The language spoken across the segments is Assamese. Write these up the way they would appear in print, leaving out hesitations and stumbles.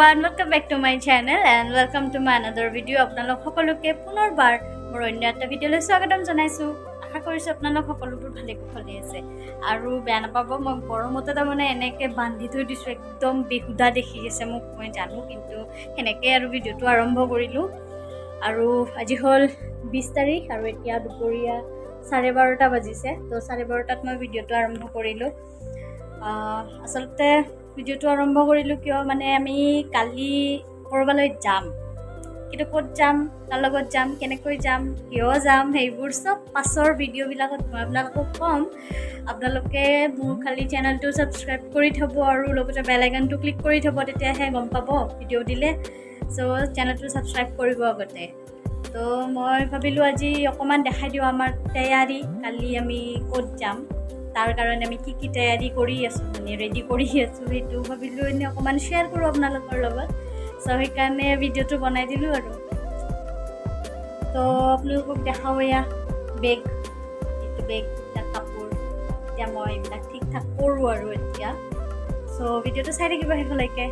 everyone, welcome back to my channel and welcome to my another video. আপোনালোক সকলোকে পুনৰবাৰ মোৰ অন্য এটা ভিডিঅ'লৈ স্বাগতম জনাইছো। আশা কৰিছো আপোনালোক সকলোবোৰ ভালে কুশলে আছে আৰু বেয়া নাপাব মই গৰমতে তাৰমানে এনেকে বান্ধি থৈ দিছো একদম বেহুদা দেখি আছে মোক মই জানো কিন্তু হেনেকে আৰু ভিডিঅ'টো আৰম্ভ কৰিলো আৰু আজি হল 20 তাৰিখ আৰু এতিয়া দুপৰীয়া 12:30 বাজিছে তো 12:30ত মই ভিডিঅ'টো আৰম্ভ কৰিলো আসলতে ভিডিঅ'টো আৰম্ভ কৰিলো কিয় মানে আমি কালি কৰবালৈ যাম কিন্তু ক'ত যাম তাৰ লগত যাম কেনেকৈ যাম কিয় যাম সেইবোৰ সব পাছৰ ভিডিঅ'বিলাকত মই আপোনালোকক কম আপোনালোকে মোৰ খালি চেনেলটো সাবস্ক্ৰাইব কৰি থব আৰু লগতে বেল আইকনটো ক্লিক কৰি থব তেতিয়াহে গম পাব ভিডিঅ' দিলে সো চেনেলটো সাবস্ক্ৰাইব কৰিব আগতে তো মই ভাবিলো আজি অকমান দেখাই দিও আমাৰ তৈয়াৰী কালি আমি ক'ত যাম তাৰ কাৰণে আমি কি তৈয়াৰী কৰি আছো মানে ৰেডি কৰি আছো সেইটো ভাবিলো এনে অকমান শেয়াৰ কৰো আপোনালোকৰ লগত সো সেইকাৰণে ভিডিঅ'টো বনাই দিলো আৰু তো আপোনালোকক দেখাও এয়া বেগ এইটো বেগ কাপোৰ এতিয়া মই এইবিলাক ঠিক ঠাক কৰো আৰু এতিয়া সো ভিডিঅ'টো চাই থাকিব শেষলৈকে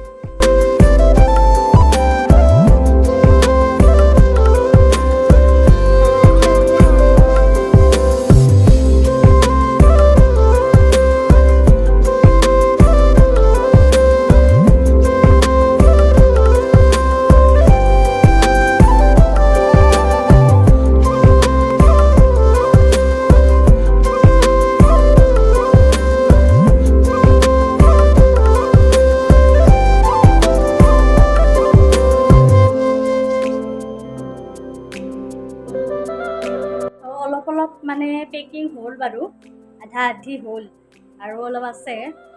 মানে পেকিং হল বাৰু আধা আধি হল আৰু অলপ আছে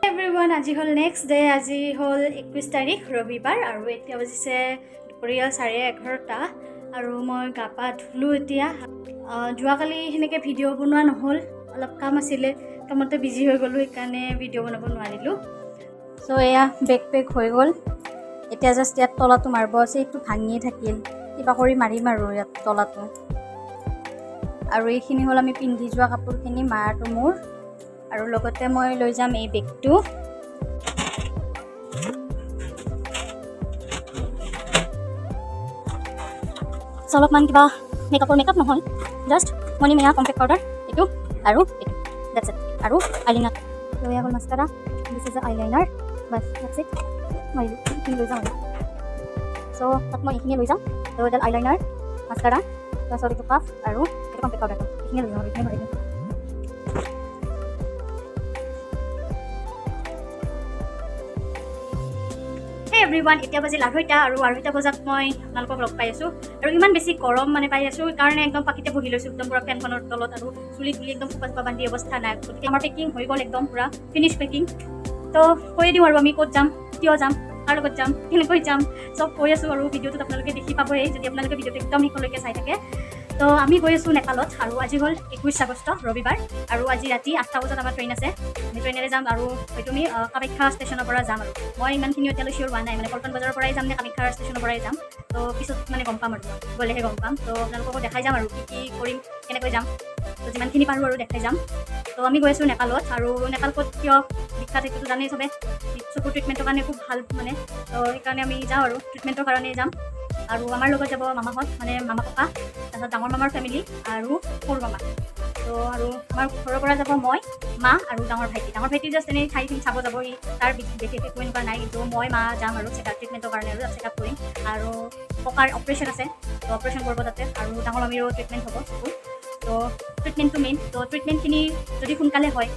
এভৰিওয়ান আজি হল নেক্সট ডে আজি হল 21 তাৰিখ ৰবিবাৰ আৰু এতিয়া বাজিছে দুপৰীয়া 11:30 আৰু মই গা পা ধুলো এতিয়া যোৱাকালি হেনেকে ভিডিঅ' বনোৱা নহল অলপ কাম আছিলে কামতে বিজি হৈ গলো সেইকাৰণে ভিডিঅ' বনাব নোৱাৰিলো সো এয়া বেক হৈ গল এতিয়া জাষ্ট ইয়াত তলাটো মাৰিব আছে এইটো ভাঙিয়ে থাকিল কিবা কৰি মাৰিম আৰু ইয়াত তলাটো আৰু এইখিনি হল আমি পিন্ধি যোৱা কাপোৰখিনি মাৰটো মোৰ আৰু লগতে মই লৈ যাম এই বেগটো অলপমান কিবা মেকআপ নহয় জাষ্ট মনি মেয়া কম্পেক্ট পাউডাৰ এইটো আৰু এইটো দ্যাটছ ইট আৰু আইলাইনাৰ লৈ আহল মাস্কাৰা দিছ ইজ আইলাইনাৰ বাস দ্যাটছ ইট মই এইখিনি লৈ যাম সো তাত মই এইখিনি লৈ যাম তো এডাল আইলাইনাৰ মাস্কাৰা তাৰপিছত এইটো পাফ আৰু এইটো কম্পেক্ট পাউডাৰটো এইখিনি লৈ যাম এইখিনি ভৰাই দিম এভৰিওয়ান এতিয়া বাজি 2:30 আৰু 2:30 বজাত মই আপোনালোকক লগ পাই আছো আৰু ইমান বেছি গৰম মানে পাই আছো কাৰণে একদম পাকিতে বহি লৈছো একদম পুৰা ফেনখনৰ তলত আৰু চুলি একদম ফুপা বান্ধি অৱস্থা নাই গতিকে আমাৰ পেকিং হৈ গ'ল একদম পুৰা ফিনিশ পেকিং তো কৈ দিওঁ আৰু আমি ক'ত যাম কিয় যাম কাৰ লগত যাম কেনেকৈ যাম চব কৈ আছো আৰু ভিডিঅ'টোত আপোনালোকে দেখি পাবই যদি আপোনালোকে ভিডিঅ'টো একদম শেষলৈকে চাই থাকে তো আমি গৈ আছো নেপালত আৰু আজি হল 21 আগষ্ট ৰবিবাৰ আৰু আজি ৰাতি 8টা বজাত আমাৰ ট্ৰেইন আছে আমি ট্ৰেইনেৰে যাম আৰু হয়তো আমি কামাখ্যা ষ্টেচনৰ পৰা যাম আৰু মই ইমানখিনি এতিয়ালৈ চিয়ৰ হোৱা নাই মানে পল্টন বজাৰৰ পৰাই যাম নে কামাখ্যা ষ্টেচনৰ পৰাই যাম তো পিছত মানে গম পাম আৰু গ'লেহে গম পাম তো আপোনালোককো দেখাই যাম আৰু কি কৰিম কেনেকৈ যাম তো যিমানখিনি পাৰোঁ আৰু দেখাই যাম তো আমি গৈ আছোঁ নেপালত আৰু নেপাল ক'ত কিয় বিখ্যাত সেইটোতো জানেই চবে চকুৰ ট্ৰিটমেণ্টৰ কাৰণে খুব ভাল মানে তো সেইকাৰণে আমি যাওঁ আৰু ট্ৰিটমেণ্টৰ কাৰণে যাম আৰু আমাৰ লগত যাব মামাহঁত মানে মামা ককা তাৰপিছত ডাঙৰ মামাৰ ফেমিলি আৰু সৰু মামা তো আৰু আমাৰ ঘৰৰ পৰা যাব মই মা আৰু ডাঙৰ ভাইটি জাষ্ট এনেই ঠাইখিনি চাব যাব সি তাৰ বিশেষ একো এনেকুৱা নাই কিন্তু মই মা যাম আৰু চেকআপ ট্ৰিটমেণ্টৰ কাৰণে আৰু চেকআপ কৰিম আৰু ককাৰ অপাৰেশ্যন আছে তো অপাৰেশ্যন কৰিব তাতে আৰু ডাঙৰ মামীৰো ট্ৰিটমেণ্ট হ'ব চকুৰ তো ট্ৰিটমেণ্টটো মেইন তো ট্ৰিটমেণ্টখিনি যদি সোনকালে হয়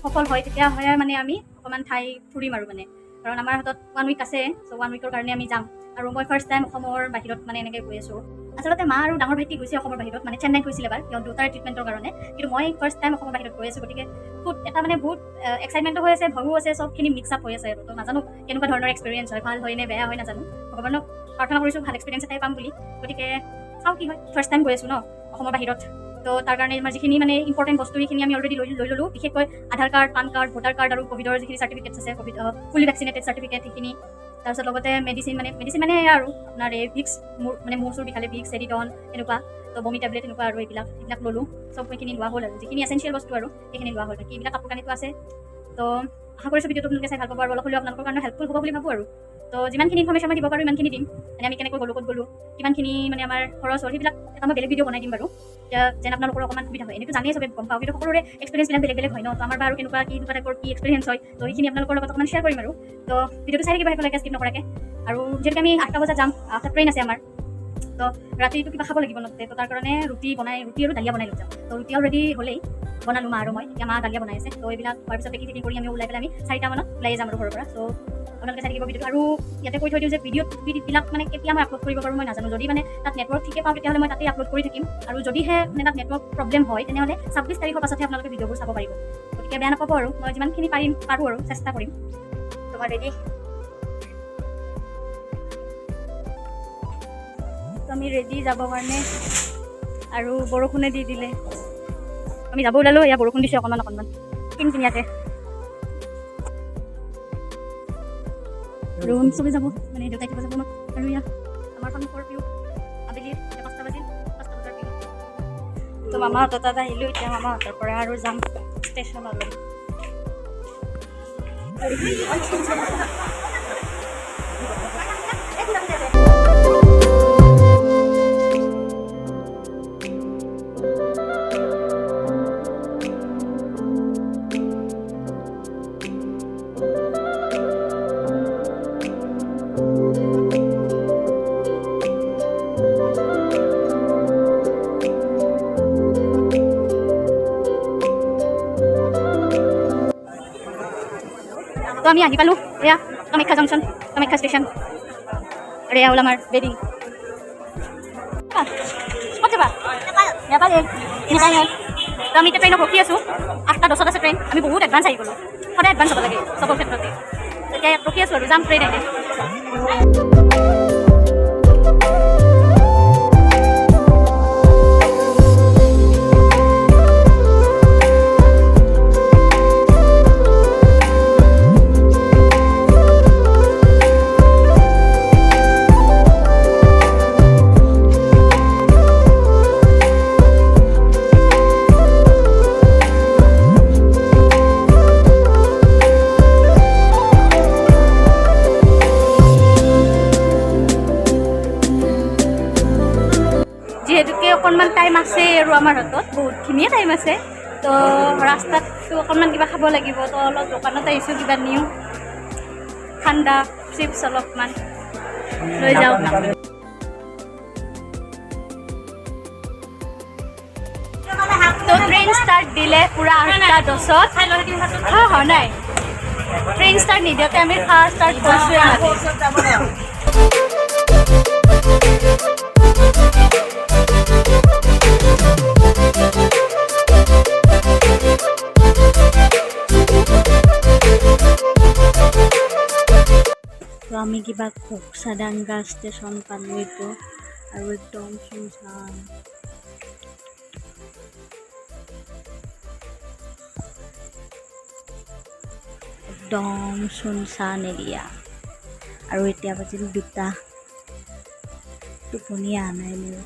সফল হয় তেতিয়াহ'লে মানে আমি অকণমান ঠাই ফুৰিম আৰু মানে কাৰণ আমাৰ হাতত 1 উইক আছে চ' 1 উইকৰ কাৰণে আমি যাম আৰু মই ফাৰ্ষ্ট টাইম অসমৰ বাহিৰত মানে এনেকৈ গৈ আছোঁ আচলতে মা আৰু ডাঙৰ ভাইটি গৈছে অসমৰ বাহিৰত মানে চেন্নাইত গৈছিলে এবাৰ সিহঁত দুটাৰে ট্ৰিটমেণ্টৰ কাৰণে কিন্তু মই ফাৰ্ষ্ট টাইম অসমৰ বাহিৰত গৈ আছোঁ গতিকে খুব এটা মানে বহুত এক্সাইটমেণ্টো হৈ আছে ভয়ো আছে চবখিনি মিক্স আপ হৈ আছে আৰু তো নাজানো কেনেকুৱা ধৰণৰ এক্সপিৰিয়েঞ্চ হয় ভাল হয় নে বেয়া হয় নাজানো ভগৱানক প্ৰাৰ্থনা কৰিছোঁ ভাল এক্সপিৰিয়েঞ্চ এটাই পাম বুলি গতিকে চাওঁ কি হয় ফাৰ্ষ্ট টাইম গৈ আছোঁ ন অসমৰ বাহিৰত তো তাৰ কাৰণে আমাৰ যিখিনি মানে ইম্পৰ্টেণ্ট বস্তু সেইখিনি আমি অলৰেডি লৈ ল'লোঁ বিশেষকৈ Aadhaar card PAN card voter card আৰু কোভিডৰ যিখিনি চাৰ্টিফিকেটছ আছে কোভিড ফুলি ভেকচিনেটেড চাৰ্টিফিকেট সেইখিনি তাৰপিছত লগতে মেডিচিন মানে আৰু আপোনাৰ এই ভিক্স মোৰ চুৰ বিষালে ভিক্স এডিডন এনেকুৱা তো বমি টেবলেট এনেকুৱা আৰু এইবিলাক ল'লোঁ চব সেইখিনি লোৱা হ'ল আৰু যিখিনি এচেঞ্চিয়েল বস্তু আৰু সেইখিনি লোৱা হ'ল বাকী এইবিলাক কাপোৰ কানিটো আছে তো আশা কৰিছোঁ ভিডিঅ'টো আপোনালোকে চাই ভাল পাব আৰু অলপ হ'লেও আপোনালোকৰ কাৰণে হেল্পফুল হ'ব বুলি ভাবোঁ আৰু তো যিমানখিনি ইনফৰমেশ্যন মই দিব পাৰোঁ ইমানখিনি দিম, মানে আমি কেনেকৈ গ'লোঁ ক'ত গ'লোঁ কিমানখিনি মানে আমাৰ খৰচ হ'ল সেইবিলাক এটা মই বেলেগ ভিডিঅ' বনাই দিম বাৰু, যেন আপোনালোকৰ অকণমান সুবিধা হয়। এনেতো জানেই চবে গম পাওঁ, কিন্তু সকলোৰে এক্সপিৰিয়েঞ্চবিলাক বেলেগ বেলেগ হয় ন, তো আমাৰ বাৰু কেনেকুৱা টাইপৰ কি এক্সপিৰিয়েঞ্চ হয়, তো সেইখিনি আপোনালোকৰ লগত অকণমান শ্বেয়াৰ কৰিম আৰু। তো ভিডিঅ'টো চাই থাকিব শেষলৈকে স্কিপ নকৰাকৈ। আৰু যিহেতুকে আমি 8টা বজাত যাম, 8টাত ট্ৰেইন আছে আমাৰ, তো ৰাতিটো কিবা খাব লাগিব নতে, তো তাৰ কাৰণে ৰুটি আৰু দালিয়া বনাই লৈ যাম। তো ৰুটি অলৰেডি হ'লেই বনালোঁ মা আৰু মই, এতিয়া মা দালিয়া বনাই আছে। তো এইবিলাক হোৱাৰ পিছত পেকিং কৰি আমি ওলাই পেলাই আমি 4টা মানত ওলাই যাম আৰু ঘৰৰ পৰা। তো আপোনালোকে চাই থাকিব ভিডিঅ'টো। আৰু ইয়াতে কৈ থৈ দিওঁ যে ভিডিঅ'বিলাক মানে কেতিয়া মই আপলোড কৰিব পাৰোঁ মই নাজানো। যদি মানে তাত নেটৱৰ্ক ঠিকে পাওঁ তেতিয়াহ'লে মই তাতেই আপলোড কৰি থাকিম, আৰু যদিহে মানে তাত নেটৱৰ্ক প্ৰব্লেম হয় তেনেহ'লে 26 তাৰিখৰ পাছতহে আপোনালোকে ভিডিঅ'বোৰ চাব পাৰিব। গতিকে বেয়া নাপাব আৰু, মই যিমানখিনি পাৰোঁ আৰু চেষ্টা কৰিম। তোমাৰ ৰেডি? তো আমি ৰেডি যাবৰ কাৰণে, আৰু বৰষুণে দি দিলে, আমি যাব ওলালোঁ, এয়া বৰষুণ দিছে অকণমান কিনকিনীয়াকে। ৰুম চবে যাব, মানে দেউতাই কিবা যাব ন, আৰু ইয়া আমাৰ সন্মুখৰ ভিউ আবেলিৰ 5টা বাজিল, 5টা বজাৰ ভিউ। তো মামাহঁতৰ তাত আহিলোঁ, এতিয়া মামাহঁতৰ পৰা আৰু যাম ষ্টেচনলৈ। তো আমি আহি পালোঁ, এয়া কামাখ্যা জংচন, কামাখ্যা ষ্টেচন, আৰু এয়া হ'ল আমাৰ বেডিং। ক'ত যাবা? নেপাল। তো আমি এতিয়া ট্ৰেইনত ৰখি আছোঁ, 8টা 10ত আছে ট্ৰেইন। আমি বহুত এডভান্স আহি গ'লোঁ, সদায় এডভান্স হ'ব লাগে চবৰ ক্ষেত্ৰতে। এতিয়া ইয়াত ৰখি আছোঁ আৰু যাম ট্ৰেইন আহে। যিহেতুকে অকণমান টাইম আছে আৰু আমাৰ হাতত বহুতখিনিয়ে টাইম আছে, তো ৰাস্তাততো অকণমান কিবা খাব লাগিব। তো অলপ দোকানত আহিছোঁ, কিবা নিওঁ ঠাণ্ডা চিপছ অলপমান লৈ যাওঁ। তো ট্ৰেইন ষ্টাৰ্ট দিলে পূৰা 8টা 10ত। হয় নাই, ট্ৰেইন ষ্টাৰ্ট নিদিওঁতে আমি খাৰ ষ্টাৰ্ট কৰিছোঁৱে। তো আমি কিবা ঘোকসাডাংগা ষ্টেচন পালোঁ এইটো, আৰু একদম শুনশান। একদম শুনশান এৰিয়া, আৰু এতিয়া বাজিল 2টা। টোপনি অহা নাই মোৰ।